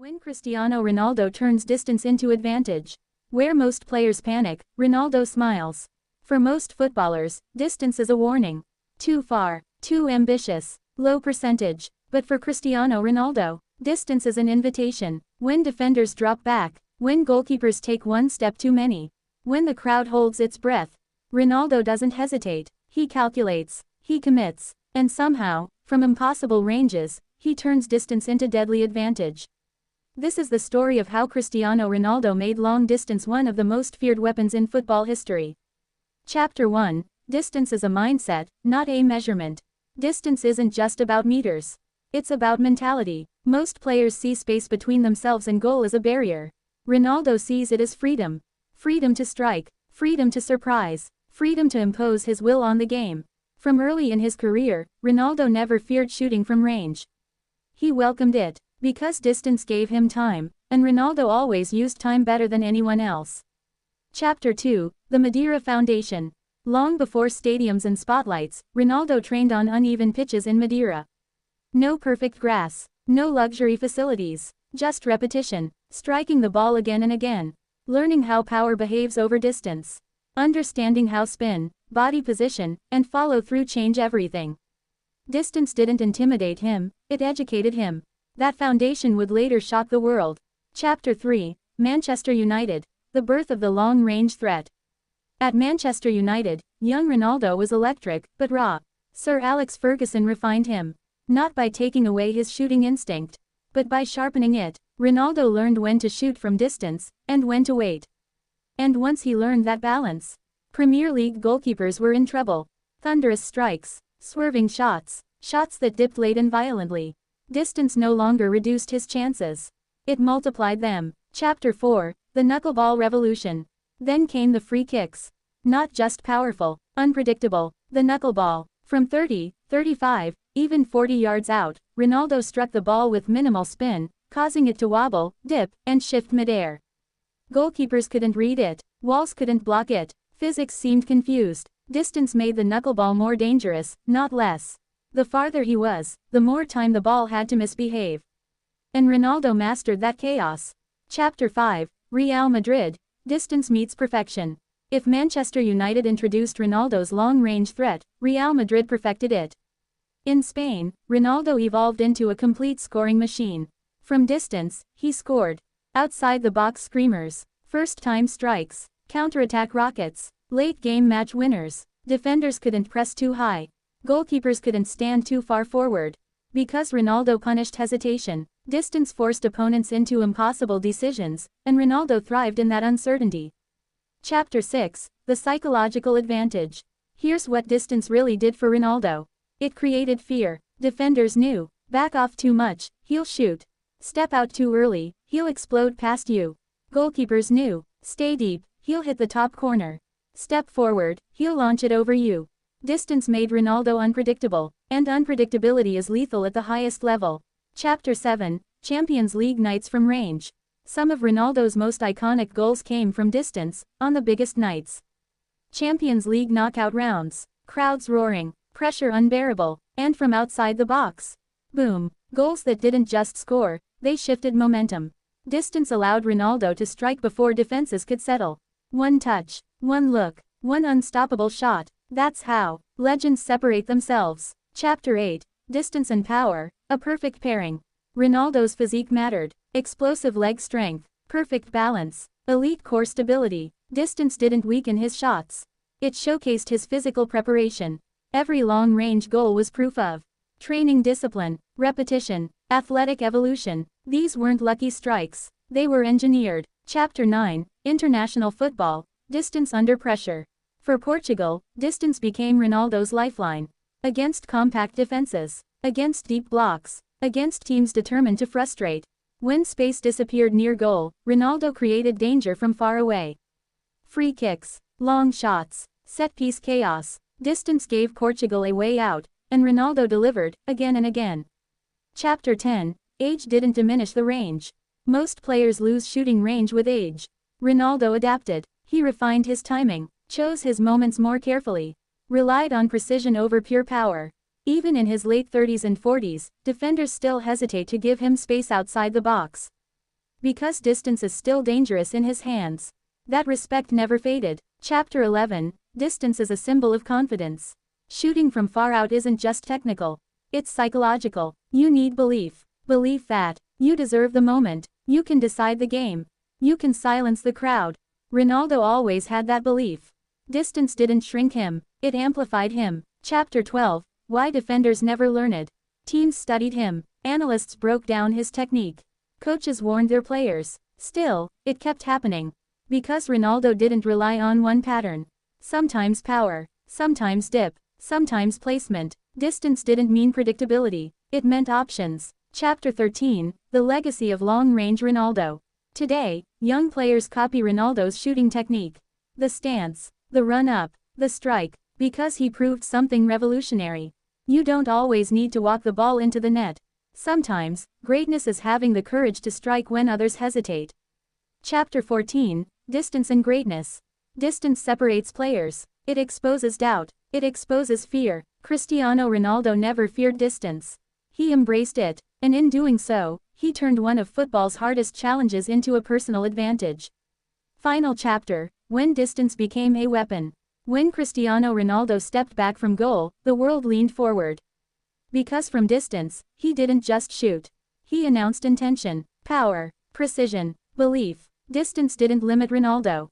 When Cristiano Ronaldo turns distance into advantage. Where most players panic, Ronaldo smiles. For most footballers, distance is a warning. Too far, too ambitious, low percentage. But for Cristiano Ronaldo, distance is an invitation. When defenders drop back, when goalkeepers take one step too many, when the crowd holds its breath, Ronaldo doesn't hesitate. He calculates, he commits, and somehow, from impossible ranges, he turns distance into deadly advantage. This is the story of how Cristiano Ronaldo made long distance one of the most feared weapons in football history. Chapter 1. Distance is a mindset, not a measurement. Distance isn't just about meters. It's about mentality. Most players see space between themselves and goal as a barrier. Ronaldo sees it as freedom. Freedom to strike, freedom to surprise, freedom to impose his will on the game. From early in his career, Ronaldo never feared shooting from range. He welcomed it, because distance gave him time, and Ronaldo always used time better than anyone else. Chapter 2. The Madeira Foundation. Long before stadiums and spotlights, Ronaldo trained on uneven pitches in Madeira. No perfect grass, no luxury facilities, just repetition, striking the ball again and again, learning how power behaves over distance, understanding how spin, body position, and follow-through change everything. Distance didn't intimidate him, it educated him. That foundation would later shock the world. Chapter 3. Manchester United. The birth of the long-range threat. At Manchester United, young Ronaldo was electric, but raw. Sir Alex Ferguson refined him. Not by taking away his shooting instinct, but by sharpening it. Ronaldo learned when to shoot from distance, and when to wait. And once he learned that balance, Premier League goalkeepers were in trouble. Thunderous strikes, swerving shots, shots that dipped late and violently. Distance no longer reduced his chances. It multiplied them. Chapter 4. The Knuckleball Revolution. Then came the free kicks. Not just powerful, unpredictable. The knuckleball. From 30, 35, even 40 yards out, Ronaldo struck the ball with minimal spin, causing it to wobble, dip, and shift midair. Goalkeepers couldn't read it. Walls couldn't block it. Physics seemed confused. Distance made the knuckleball more dangerous, not less. The farther he was, the more time the ball had to misbehave. And Ronaldo mastered that chaos. Chapter 5. Real Madrid. Distance meets perfection. If Manchester United introduced Ronaldo's long-range threat, Real Madrid perfected it. In Spain, Ronaldo evolved into a complete scoring machine. From distance, he scored. Outside the box screamers, first-time strikes, counter-attack rockets, late-game match winners. Defenders couldn't press too high. Goalkeepers couldn't stand too far forward. Because Ronaldo punished hesitation, distance forced opponents into impossible decisions, and Ronaldo thrived in that uncertainty. Chapter 6. The Psychological Advantage. Here's what distance really did for Ronaldo. It created fear. Defenders knew, back off too much, he'll shoot. Step out too early, he'll explode past you. Goalkeepers knew, stay deep, he'll hit the top corner. Step forward, he'll launch it over you. Distance made Ronaldo unpredictable, and unpredictability is lethal at the highest level. Chapter 7. Champions League nights from range. Some of Ronaldo's most iconic goals came from distance, on the biggest nights. Champions League knockout rounds, crowds roaring, pressure unbearable, and from outside the box. Boom. Goals that didn't just score, they shifted momentum. Distance allowed Ronaldo to strike before defenses could settle. One touch, one look, one unstoppable shot. That's how legends separate themselves. Chapter 8. Distance and power, a perfect pairing. Ronaldo's physique mattered. Explosive leg strength, perfect balance, elite core stability. Distance didn't weaken his shots. It showcased his physical preparation. Every long-range goal was proof of training discipline, repetition, athletic evolution. These weren't lucky strikes. They were engineered. Chapter 9. International football, distance under pressure. For Portugal, distance became Ronaldo's lifeline. Against compact defenses, against deep blocks, against teams determined to frustrate. When space disappeared near goal, Ronaldo created danger from far away. Free kicks, long shots, set-piece chaos. Distance gave Portugal a way out, and Ronaldo delivered, again and again. Chapter 10. Age didn't diminish the range. Most players lose shooting range with age. Ronaldo adapted. He refined his timing, chose his moments more carefully, relied on precision over pure power. Even in his late 30s and 40s, defenders still hesitate to give him space outside the box. Because distance is still dangerous in his hands. That respect never faded. Chapter 11, Distance is a symbol of confidence. Shooting from far out isn't just technical. It's psychological. You need belief. Belief that you deserve the moment. You can decide the game. You can silence the crowd. Ronaldo always had that belief. Distance didn't shrink him, it amplified him. Chapter 12, Why defenders never learn it. Teams studied him. Analysts broke down his technique. Coaches warned their players. Still, it kept happening. Because Ronaldo didn't rely on one pattern. Sometimes power, sometimes dip, sometimes placement. Distance didn't mean predictability, it meant options. Chapter 13, The Legacy of Long-Range Ronaldo. Today, young players copy Ronaldo's shooting technique. The stance, the run-up, the strike, because he proved something revolutionary. You don't always need to walk the ball into the net. Sometimes, greatness is having the courage to strike when others hesitate. Chapter 14, Distance and Greatness. Distance separates players. It exposes doubt. It exposes fear. Cristiano Ronaldo never feared distance. He embraced it, and in doing so, he turned one of football's hardest challenges into a personal advantage. Final chapter, When distance became a weapon. When Cristiano Ronaldo stepped back from goal, the world leaned forward. Because from distance, he didn't just shoot. He announced intention, power, precision, belief. Distance didn't limit Ronaldo.